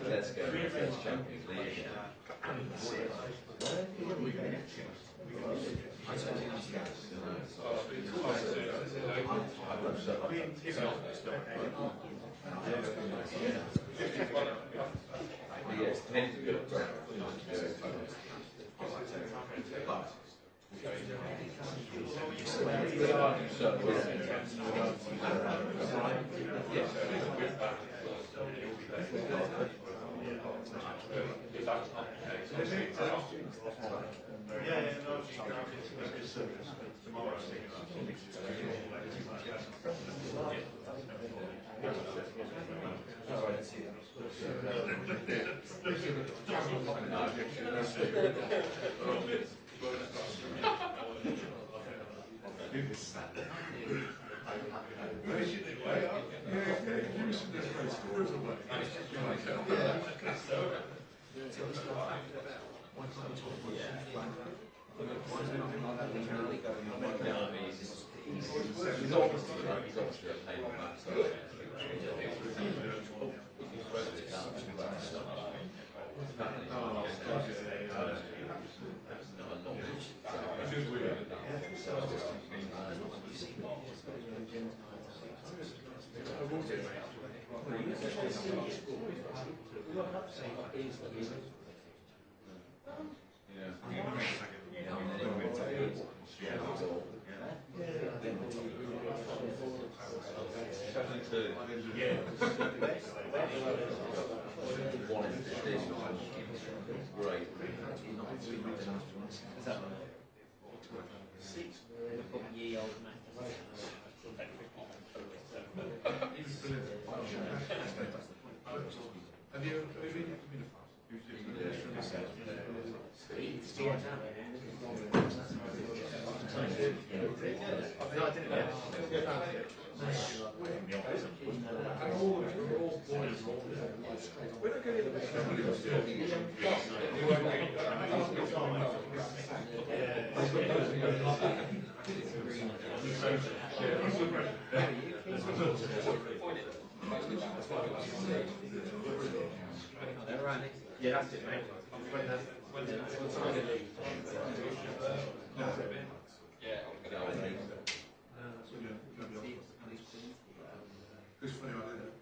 Let's go to the first Champions League. Yeah, that's it, mate. Who's funny about it?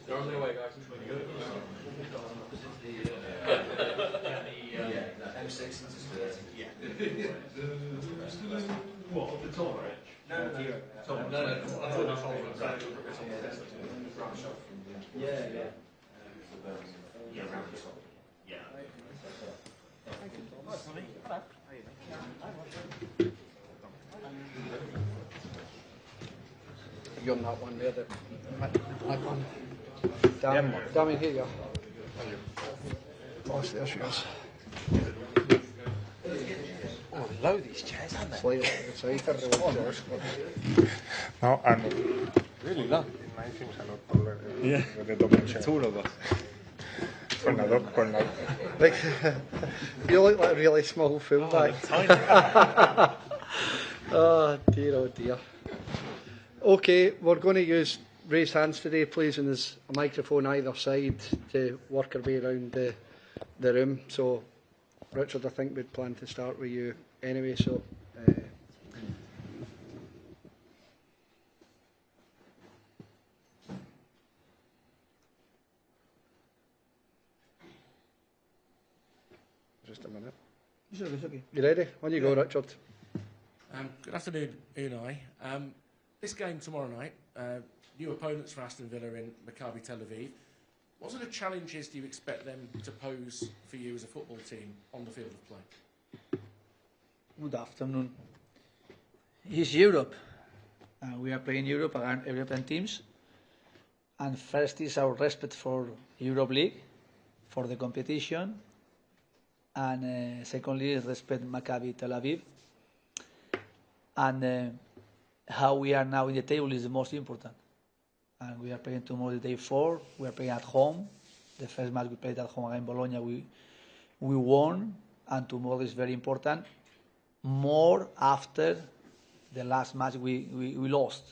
They're on their way, guys. M6 Yeah. What, of the top right? No. I thought that's all Yeah. Yeah, around the top. Yeah. You on that one there, the icon. Down in here, yeah. Oh, there she is. Oh, low these chairs, aren't they? It's ahí que chairs. No, and Really low. my things are not taller. Yeah. The double chair. It's all of us. Con la doc, con la... Like, you look like a really small fullback. Oh dear. Okay, we're going to use raised hands today, please, and there's a microphone either side to work our way around the room. So, Richard, I think we'd plan to start with you anyway. So. Just a minute. It's okay. You ready? On you go, Richard. Good afternoon, Unai. This game tomorrow night, new opponents for Aston Villa in Maccabi Tel Aviv. What sort of challenges do you expect them to pose for you as a football team on the field of play? Good afternoon. It's Europe. We are playing Europe against European teams. And first is our respect for Europa League, for the competition. And secondly, respect Maccabi Tel Aviv. And how we are now in the table is the most important. And we are playing tomorrow, the day 4. We are playing at home. The first match we played at home against Bologna, we won. And tomorrow is very important. More after the last match we lost.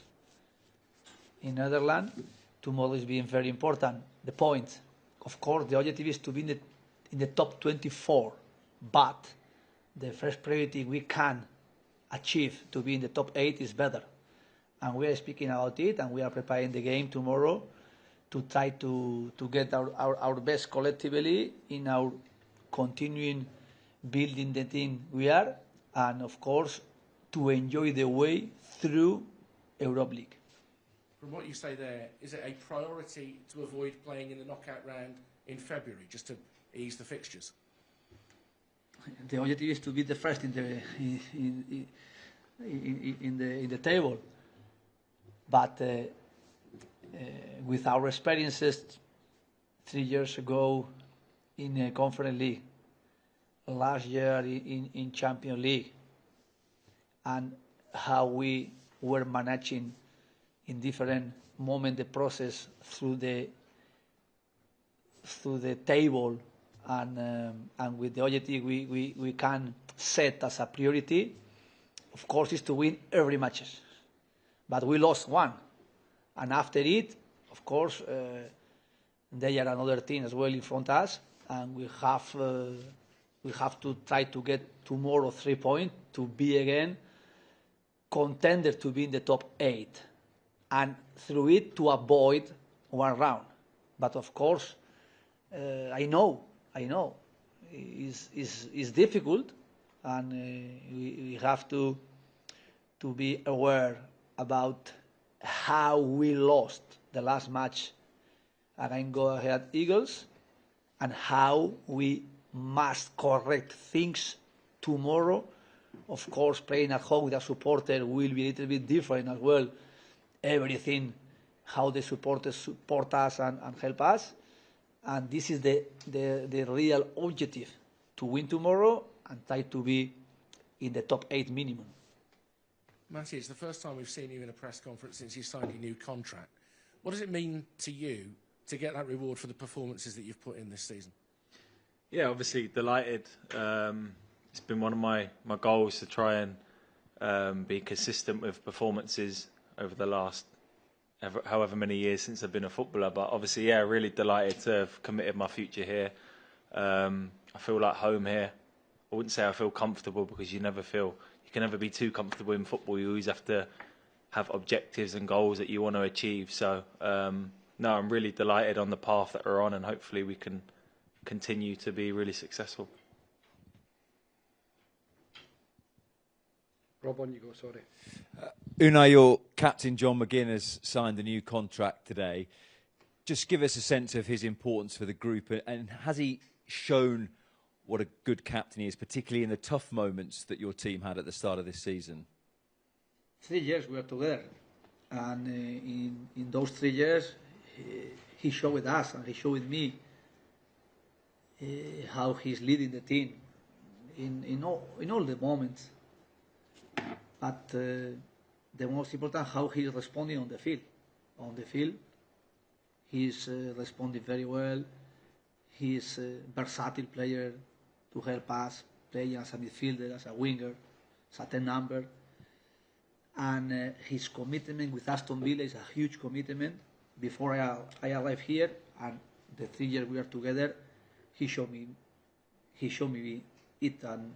In Netherlands, tomorrow is being very important. The point, of course, the objective is to be in the top 24, but the first priority we can achieve to be in the top 8 is better. And we are speaking about it, and we are preparing the game tomorrow to try to get our best collectively in our continuing building the team we are, and of course to enjoy the way through Europa League. From what you say there, is it a priority to avoid playing in the knockout round in February, just to ease the fixtures? The objective is to be the first in the table, but with our experiences 3 years ago in a Conference League, last year in Champions League, and how we were managing in different moments the process through the table, and with the objective we can set as a priority, of course, is to win every matches. But we lost one, and after it, of course, there are another team as well in front of us, and we have to try to get tomorrow 3 points to be again contender to be in the top 8, and through it to avoid one round. But of course, I know, it's difficult, and we have to be aware about how we lost the last match against Go Ahead Eagles, and how we must correct things tomorrow. Of course, playing at home with a supporter will be a little bit different as well. Everything, how the supporters support us and help us. And this is the real objective, to win tomorrow and try to be in the top 8 minimum. Matty, it's the first time we've seen you in a press conference since you signed your new contract. What does it mean to you to get that reward for the performances that you've put in this season? Yeah, obviously delighted. It's been one of my goals to try and be consistent with performances over the last however many years since I've been a footballer. But obviously, yeah, really delighted to have committed my future here. I feel like home here. I wouldn't say I feel comfortable, because you can never be too comfortable in football. You always have to have objectives and goals that you want to achieve. So, no, I'm really delighted on the path that we're on, and hopefully we can continue to be really successful. Rob, on you go, sorry. Unai, your captain John McGinn has signed a new contract today. Just give us a sense of his importance for the group, and has he shown what a good captain he is, particularly in the tough moments that your team had at the start of this season? 3 years we are together, and in those 3 years he showed with us and he showed with me how he's leading the team in all the moments. But the most important, how he's responding on the field. On the field, he's responding very well. He is a versatile player to help us play as a midfielder, as a winger, as a 10 number. And his commitment with Aston Villa is a huge commitment. Before I arrived here, and the 3 years we are together, he showed me it, and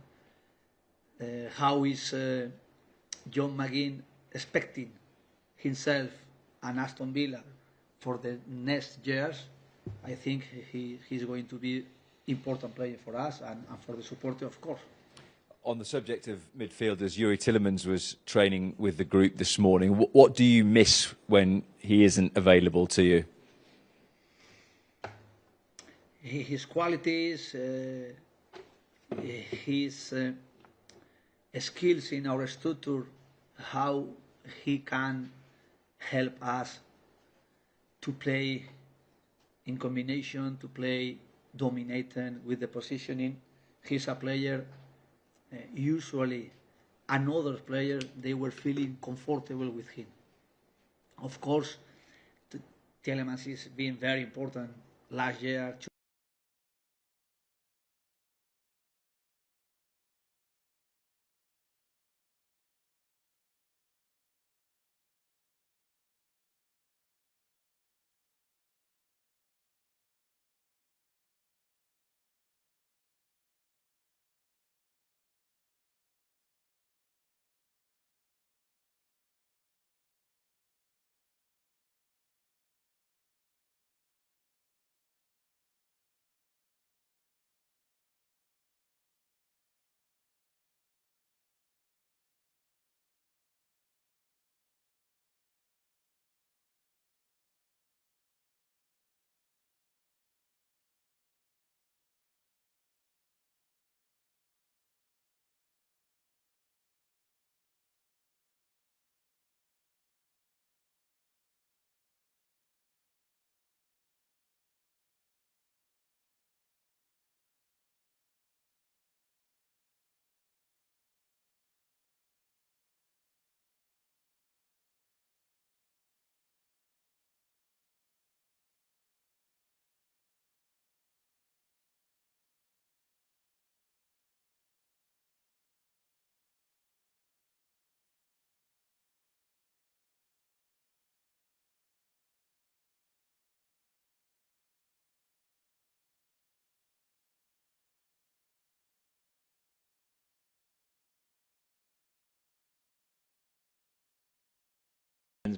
how is John McGinn expecting himself and Aston Villa for the next years. I think he's going to be important player for us and for the supporter, of course. On the subject of midfielders, Yuri Tillemans was training with the group this morning. What do you miss when he isn't available to you? His qualities, his skills in our structure, how he can help us to play in combination, to play dominating with the positioning. He's a player, usually another player, they were feeling comfortable with him. Of course, Tillemans is being very important last year.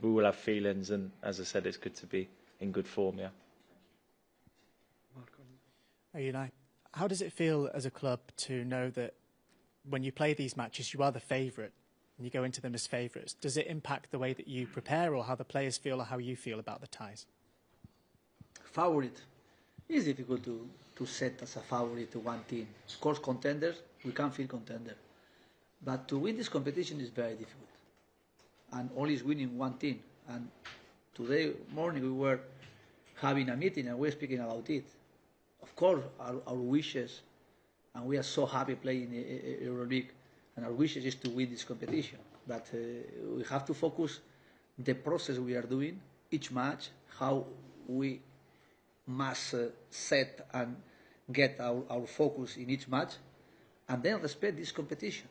We will have feelings, and as I said, it's good to be in good form, yeah. Unai, how does it feel as a club to know that when you play these matches, you are the favourite and you go into them as favourites? Does it impact the way that you prepare or how the players feel or how you feel about the ties? Favorite. It's difficult to set as a favorite to one team. Of course, contenders, we can feel contender. But to win this competition is very difficult. And always winning one team. And today morning we were having a meeting and we were speaking about it. Of course, our wishes, and we are so happy playing Europa League, and our wishes is to win this competition. But we have to focus the process we are doing, each match, how we must set and get our focus in each match, and then respect this competition.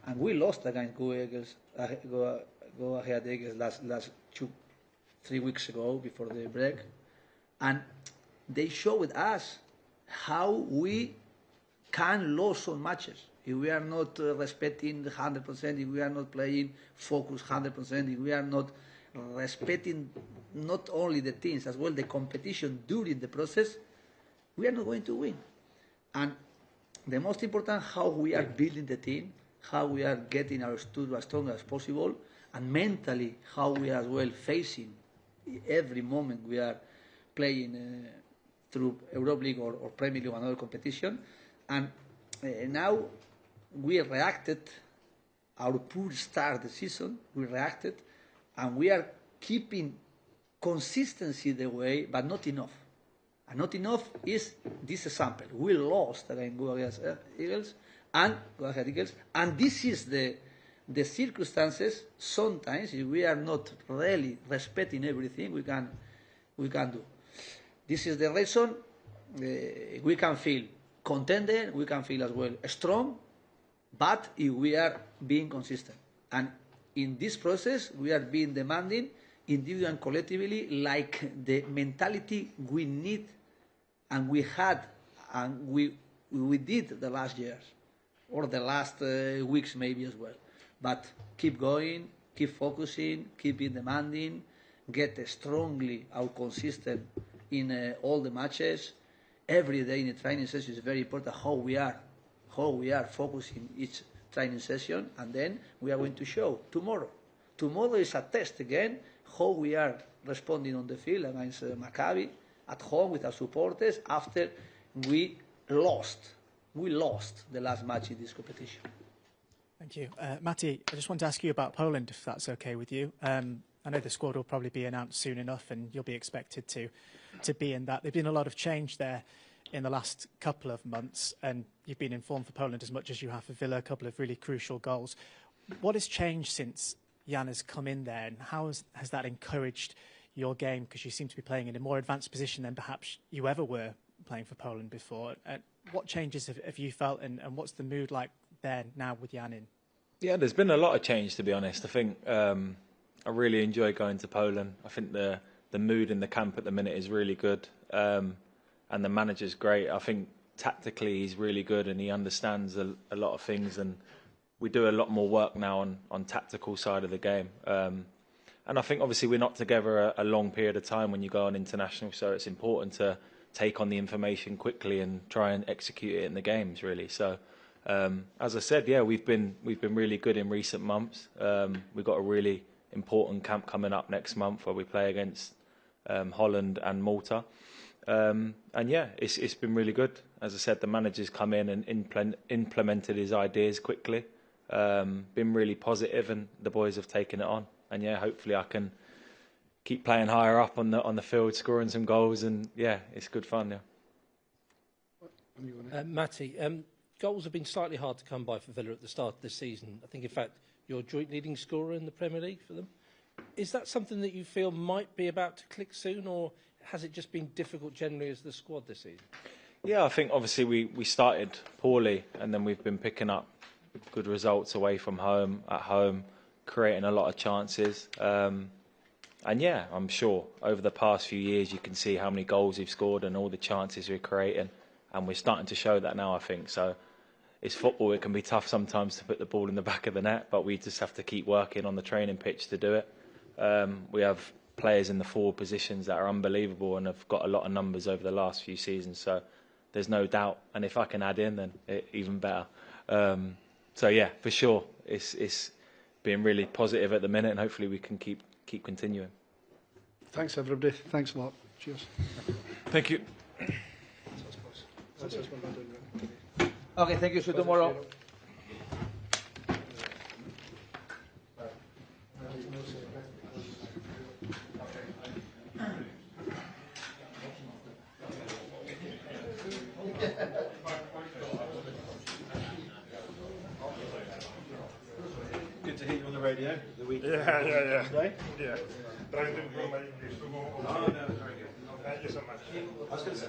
And we lost against Go Ahead Eagles last 2-3 weeks ago before the break, and they showed us how we can lose some matches if we are not respecting 100%, if we are not playing focus 100%, if we are not respecting not only the teams as well the competition during the process, we are not going to win. And the most important, how we are building the team, how we are getting our studio as strong as possible, and mentally how we are as well facing every moment we are playing through Europa League or Premier League or another competition. And now we reacted, our poor start the season, we reacted, and we are keeping consistency the way, but not enough. And not enough is this example. We lost against Go Ahead Eagles, and this is the circumstances. Sometimes, if we are not really respecting everything we can do. This is the reason we can feel contented, we can feel as well strong, but if we are being consistent. And in this process, we are being demanding individually and collectively, like the mentality we need and we had and we did the last years or the last weeks maybe as well. But keep going, keep focusing, keep being demanding, get strongly out consistent in all the matches. Every day in the training session is very important how we are focusing each training session, and then we are going to show tomorrow. Tomorrow is a test again how we are responding on the field against Maccabi at home with our supporters after we lost the last match in this competition. Thank you. Matti, I just want to ask you about Poland, if that's okay with you. I know the squad will probably be announced soon enough and you'll be expected to be in that. There's been a lot of change there in the last couple of months, and you've been informed for Poland as much as you have for Villa, a couple of really crucial goals. What has changed since Jan has come in there, and how has that encouraged your game? Because you seem to be playing in a more advanced position than perhaps you ever were playing for Poland before. What changes have you felt, and what's the mood like there now with Jan in? Yeah, there's been a lot of change, to be honest. I think I really enjoy going to Poland. I think the mood in the camp at the minute is really good, and the manager's great. I think tactically he's really good and he understands a lot of things, and we do a lot more work now on tactical side of the game. And I think obviously we're not together a long period of time when you go on international, so it's important to take on the information quickly and try and execute it in the games, really. So as I said, yeah, we've been really good in recent months. We've got a really important camp coming up next month where we play against Holland and Malta. And yeah, it's been really good. As I said, the manager's come in and implemented his ideas quickly. Been really positive, and the boys have taken it on. And yeah, hopefully I can keep playing higher up on the field, scoring some goals, and yeah, it's good fun. Yeah. Matti, goals have been slightly hard to come by for Villa at the start of this season. I think, in fact, you're joint leading scorer in the Premier League for them. Is that something that you feel might be about to click soon, or has it just been difficult generally as the squad this season? Yeah, I think obviously we started poorly, and then we've been picking up good results away from home, at home, creating a lot of chances. And yeah, I'm sure over the past few years you can see how many goals we've scored and all the chances we're creating, and we're starting to show that now, I think. So it's football, it can be tough sometimes to put the ball in the back of the net, but we just have to keep working on the training pitch to do it. We have players in the forward positions that are unbelievable and have got a lot of numbers over the last few seasons, so there's no doubt. And if I can add in, then even better. So yeah, for sure, it's being really positive at the minute, and hopefully we can keep continuing. Thanks everybody. Thanks a lot. Cheers. Thank you. Okay, thank you. See you tomorrow. Good to hear you on the radio the week. Yeah. Today. Yeah. Trying to improve my English to go over. Oh, no, very good. Thank you so much. I was going to say,